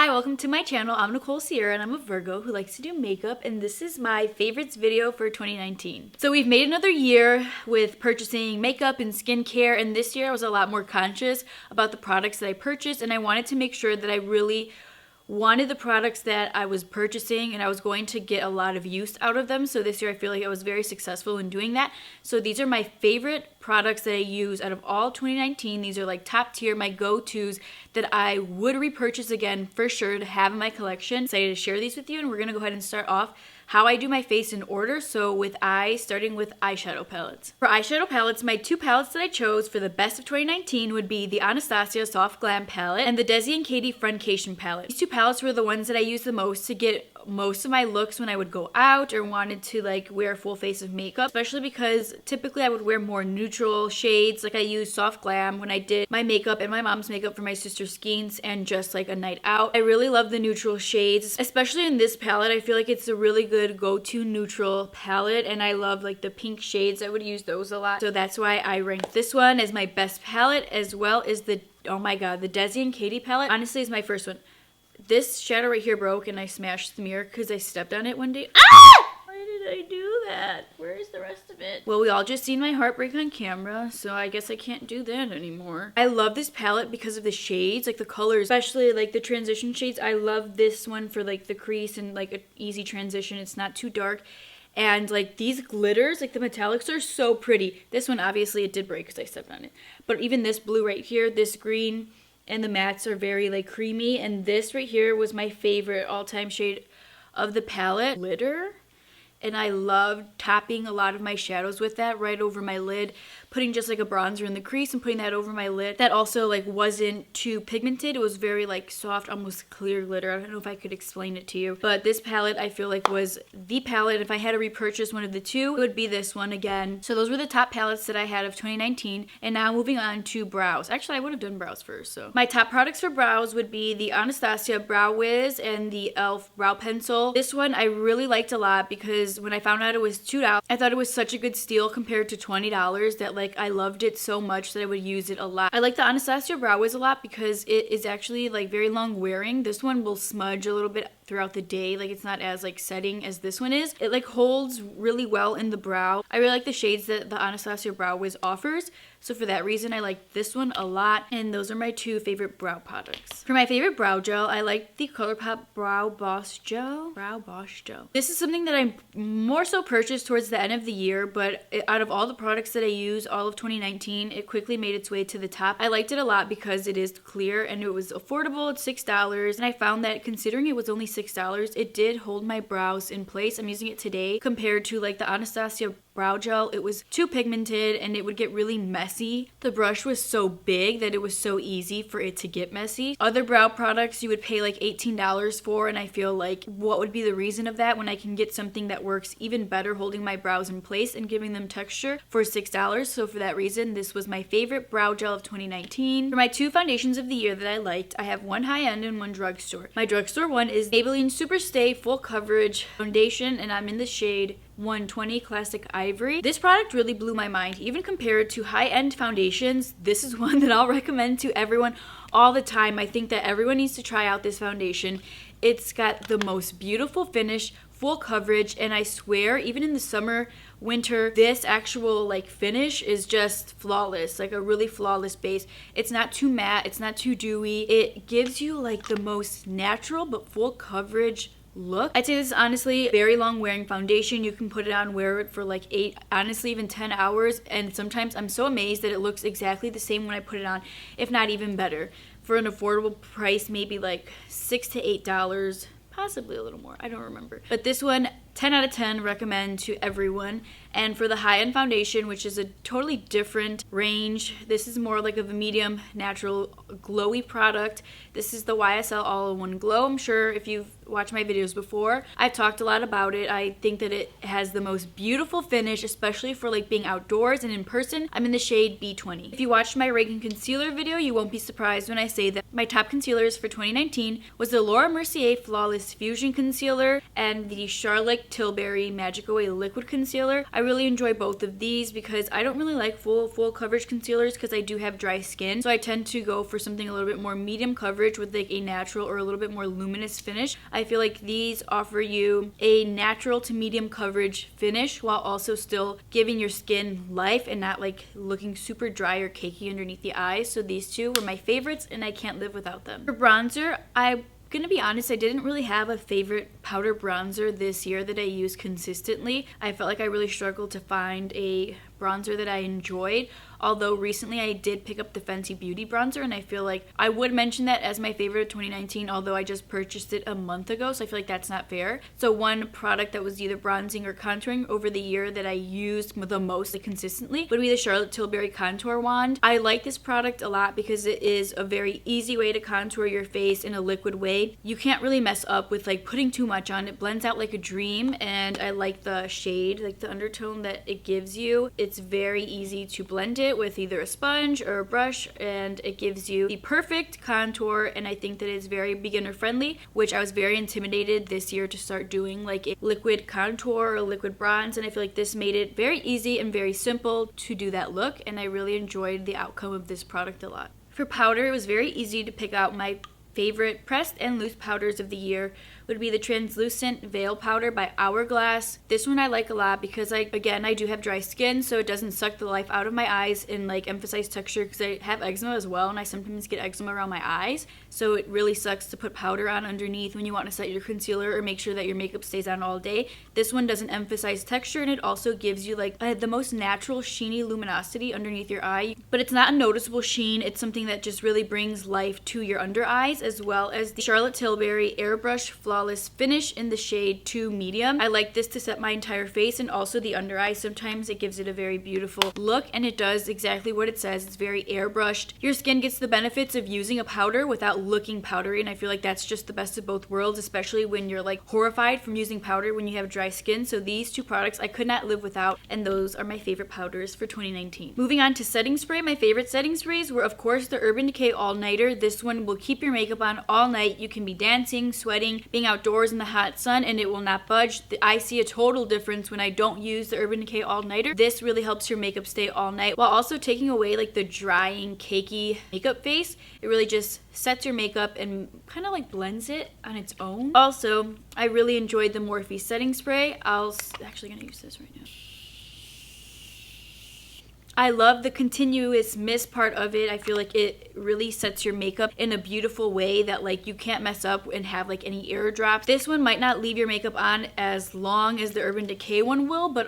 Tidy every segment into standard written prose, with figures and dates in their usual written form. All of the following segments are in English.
Hi, welcome to my channel. I'm Nicole and I'm a Virgo who likes to do makeup, and this is my favorites video for 2019. So we've made another year with purchasing makeup and skincare, and this year I was a lot more conscious about the products that I purchased, and I wanted to make sure that I really wanted the products that I was purchasing and I was going to get a lot of use out of them. So this year I feel like I was very successful in doing that. So these are my favorite products that I use out of all 2019. These are like top tier, my go-tos that I would repurchase again for sure to have in my collection. Excited to share these with you, and we're gonna go ahead and start off how I do my face in order. So with starting with eyeshadow palettes. For eyeshadow palettes, my two palettes that I chose for the best of 2019 would be the Anastasia Soft Glam palette and the Desi and Katie Friendcation palette. These two palettes were the ones that I used the most to get most of my looks when I would go out or wanted to like wear a full face of makeup, especially because typically I would wear more neutral shades. Like I used Soft Glam when I did my makeup and my mom's makeup for my sister's skeins and just like a night out. I really love the neutral shades, especially in this palette. I feel like it's a really good go-to neutral palette, and I love like the pink shades. I would use those a lot. So that's why I ranked this one as my best palette, as well as the, oh my god, the Desi and Katie palette honestly is my first one. This shadow right here broke and I smashed the mirror because I stepped on it one day. Ah! Why did I do that? Where is the rest of it? Well, we all just seen my heart break on camera, so I guess I can't do that anymore. I love this palette because of the shades, like the colors, especially like the transition shades. I love this one for like the crease and like an easy transition. It's not too dark. And like these glitters, like the metallics are so pretty. This one, obviously it did break because I stepped on it. But even this blue right here, this green, and the mattes are very like creamy, and this right here was my favorite all-time shade of the palette, glitter. And I loved topping a lot of my shadows with that right over my lid, putting just like a bronzer in the crease and putting that over my lid. That also like wasn't too pigmented. It was very like soft, almost clear glitter. I don't know if I could explain it to you, but this palette I feel like was the palette. If I had to repurchase one of the two, it would be this one again. So those were the top palettes that I had of 2019. And now moving on to brows. Actually, I would have done brows first. So my top products for brows would be the Anastasia Brow Wiz and the e.l.f. Brow Pencil. This one I really liked a lot because when I found out it was $2, I thought it was such a good steal compared to $20 that like I loved it so much that I would use it a lot. I like the Anastasia Brow Wiz a lot because it is actually like very long wearing. This one will smudge a little bit throughout the day. Like it's not as like setting as this one is. It like holds really well in the brow. I really like the shades that the Anastasia Brow Wiz offers. So for that reason, I like this one a lot, and those are my two favorite brow products. For my favorite brow gel, I like the ColourPop Brow Boss Gel. This is something that I more so purchased towards the end of the year, but out of all the products that I use all of 2019, it quickly made its way to the top. I liked it a lot because it is clear and it was affordable at $6, and I found that considering it was only $6, it did hold my brows in place. I'm using it today compared to like the Anastasia brow gel. It was too pigmented and it would get really messy. The brush was so big that it was so easy for it to get messy. Other brow products you would pay like $18 for, and I feel like what would be the reason of that when I can get something that works even better holding my brows in place and giving them texture for $6. So for that reason, this was my favorite brow gel of 2019. For my two foundations of the year that I liked, I have one high-end and one drugstore. My drugstore one is Maybelline Superstay Full Coverage Foundation, and I'm in the shade 120 Classic Ivory. This product really blew my mind. Even compared to high-end foundations, this is one that I'll recommend to everyone all the time. I think that everyone needs to try out this foundation. It's got the most beautiful finish, full coverage, and I swear even in the summer, winter, this actual like finish is just flawless, like a really flawless base. It's not too matte, it's not too dewy. It gives you like the most natural but full coverage look. I'd say this is honestly very long wearing foundation. You can put it on, wear it for like 8, honestly even 10 hours, and sometimes I'm so amazed that it looks exactly the same when I put it on, if not even better. For an affordable price, maybe like $6 to $8, possibly a little more, I don't remember. But this one, 10 out of 10, recommend to everyone. And for the high-end foundation, which is a totally different range, this is more like of a medium, natural, glowy product. This is the YSL All-in-One Glow. I'm sure if you've watched my videos before, I've talked a lot about it. I think that it has the most beautiful finish, especially for like being outdoors and in person. I'm in the shade B20. If you watched my Reagan concealer video, you won't be surprised when I say that my top concealers for 2019 was the Laura Mercier Flawless Fusion Concealer and the Charlotte like Tilbury Magic Away Liquid Concealer. I really enjoy both of these because I don't really like full coverage concealers because I do have dry skin. So I tend to go for something a little bit more medium coverage with like a natural or a little bit more luminous finish. I feel like these offer you a natural to medium coverage finish while also still giving your skin life and not like looking super dry or cakey underneath the eyes. So these two were my favorites and I can't live without them. For bronzer, I'm gonna be honest, I didn't really have a favorite powder bronzer this year that I use consistently. I felt like I really struggled to find a bronzer that I enjoyed. Although recently I did pick up the Fenty Beauty bronzer and I feel like I would mention that as my favorite of 2019, although I just purchased it a month ago, so I feel like that's not fair. So one product that was either bronzing or contouring over the year that I used the most consistently would be the Charlotte Tilbury Contour Wand. I like this product a lot because it is a very easy way to contour your face in a liquid way. You can't really mess up with like putting too much on. It blends out like a dream and I like the shade, like the undertone that it gives you. It's very easy to blend it with either a sponge or a brush and it gives you the perfect contour, and I think that it's very beginner friendly, which I was very intimidated this year to start doing like a liquid contour or liquid bronze, and I feel like this made it very easy and very simple to do that look, and I really enjoyed the outcome of this product a lot. For powder, it was very easy to pick out my favorite pressed and loose powders of the year would be the Translucent Veil Powder by Hourglass. This one I like a lot because I do have dry skin, so it doesn't suck the life out of my eyes and like emphasize texture because I have eczema as well and I sometimes get eczema around my eyes. So it really sucks to put powder on underneath when you want to set your concealer or make sure that your makeup stays on all day. This one doesn't emphasize texture and it also gives you like the most natural sheeny luminosity underneath your eye. But it's not a noticeable sheen, it's something that just really brings life to your under eyes, as well as the Charlotte Tilbury Airbrush Flawless Finish in the shade 2 Medium. I like this to set my entire face and also the under eye. Sometimes it gives it a very beautiful look and it does exactly what it says. It's very airbrushed. Your skin gets the benefits of using a powder without looking powdery, and I feel like that's just the best of both worlds, especially when you're like horrified from using powder when you have dry skin. So these two products I could not live without, and those are my favorite powders for 2019. Moving on to setting spray, my favorite setting sprays were of course the Urban Decay All Nighter. This one will keep your makeup on all night. You can be dancing, sweating, being outdoors in the hot sun, and it will not budge. I see a total difference when I don't use the Urban Decay All Nighter. This really helps your makeup stay all night while also taking away like the drying, cakey makeup face. It really just sets your makeup and kind of like blends it on its own. Also, I really enjoyed the Morphe setting spray. Actually gonna use this right now. I love the continuous mist part of it. I feel like it really sets your makeup in a beautiful way that like you can't mess up and have like any air drops. This one might not leave your makeup on as long as the Urban Decay one will, but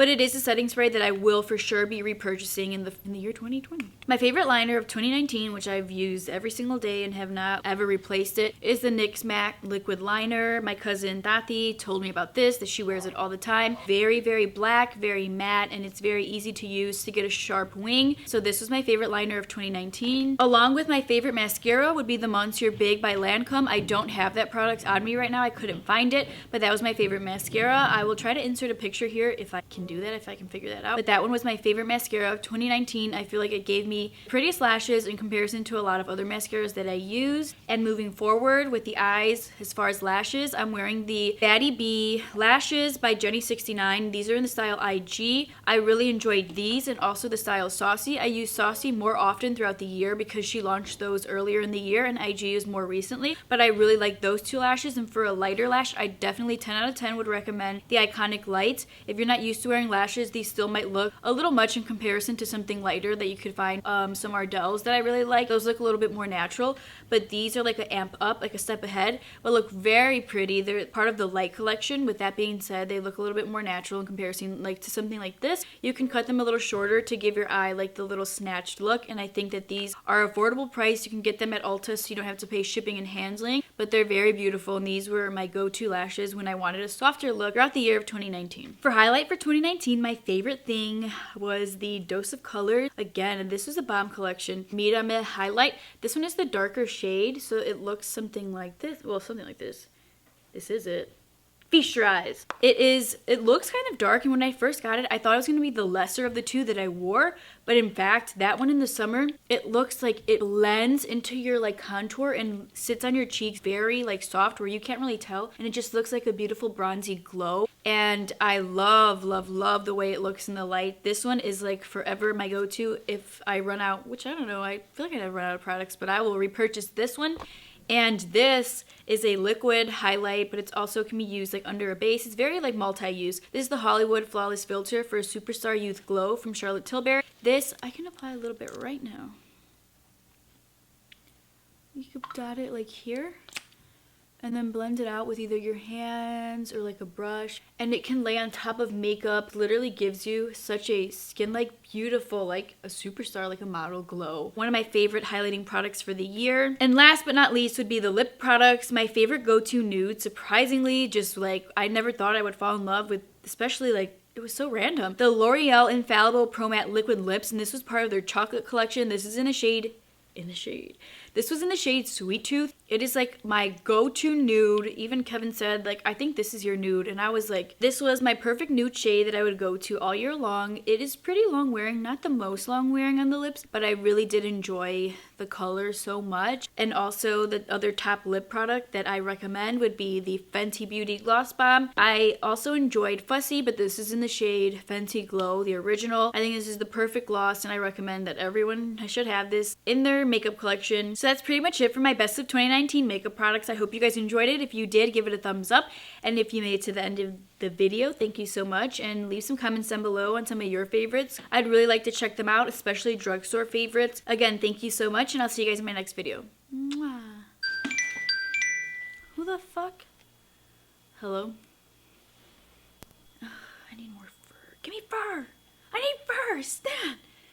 it is a setting spray that I will for sure be repurchasing in the year 2020. My favorite liner of 2019, which I've used every single day and have not ever replaced it, is the NYX MAC Liquid Liner. My cousin Tati told me about this, that she wears it all the time. Very, very black, very matte, and it's very easy to use to get a sharp wing. So this was my favorite liner of 2019. Along with my favorite mascara would be the Monsieur Big by Lancome. I don't have that product on me right now. I couldn't find it, but that was my favorite mascara. I will try to insert a picture here if I can do that, if I can figure that out. But that one was my favorite mascara of 2019. I feel like it gave me prettiest lashes in comparison to a lot of other mascaras that I use. And moving forward with the eyes, as far as lashes, I'm wearing the Batty B Lashes by Jenny69. These are in the style IG. I really enjoyed these and also the style Saucy. I use Saucy more often throughout the year because she launched those earlier in the year and IG is more recently, but I really like those two lashes. And for a lighter lash, I definitely 10 out of 10 would recommend the Iconic Lights. If you're not used to wearing lashes, these still might look a little much in comparison to something lighter that you could find some Ardell's that I really like. Those look a little bit more natural, but these are like an amp up, like a step ahead, but look very pretty. They're part of the Light collection. With that being said, they look a little bit more natural in comparison like to something like this. You can cut them a little shorter to give your eye like the little snatched look, and I think that these are affordable price. You can get them at Ulta so you don't have to pay shipping and handling, but they're very beautiful, and these were my go-to lashes when I wanted a softer look throughout the year of 2019. For highlight for 2019, my favorite thing was the Dose of Color. Again, this was a bomb collection. Mira Me Highlight. This one is the darker shade, so it looks something like this. Well, something like this. This is it. Feast your eyes. It looks kind of dark, and when I first got it, I thought it was going to be the lesser of the two that I wore, but in fact, that one in the summer, it looks like it blends into your like contour and sits on your cheeks very like soft where you can't really tell, and it just looks like a beautiful bronzy glow. And I love, love, love the way it looks in the light. This one is like forever my go-to if I run out, which I don't know, I feel like I never run out of products, but I will repurchase this one. And this is a liquid highlight, but it's also can be used like under a base. It's very like multi-use. This is the Hollywood Flawless Filter for a Superstar Youth Glow from Charlotte Tilbury. This, I can apply a little bit right now. You could dot it like here, and then blend it out with either your hands or like a brush. And it can lay on top of makeup. Literally gives you such a skin-like beautiful, like a superstar, like a model glow. One of my favorite highlighting products for the year. And last but not least would be the lip products. My favorite go-to nude, surprisingly, just like I never thought I would fall in love with, especially like it was so random. The L'Oreal Infallible Pro Matte Liquid Lips, and this was part of their chocolate collection. This is in a shade. This was in the shade Sweet Tooth. It is like my go-to nude. Even Kevin said, like, I think this is your nude. And I was like, this was my perfect nude shade that I would go to all year long. It is pretty long wearing, not the most long wearing on the lips, but I really did enjoy the color so much. And also the other top lip product that I recommend would be the Fenty Beauty Gloss Bomb. I also enjoyed Fussy, but this is in the shade Fenty Glow, the original. I think this is the perfect gloss, and I recommend that everyone should have this in their makeup collection. So that's pretty much it for my best of 2019 makeup products. I hope you guys enjoyed it. If you did, give it a thumbs up. And if you made it to the end of the video, thank you so much. And leave some comments down below on some of your favorites. I'd really like to check them out, especially drugstore favorites. Again, thank you so much, and I'll see you guys in my next video. Mwah. Who the fuck? Hello? Ugh, I need more fur. Give me fur! I need fur! Stan!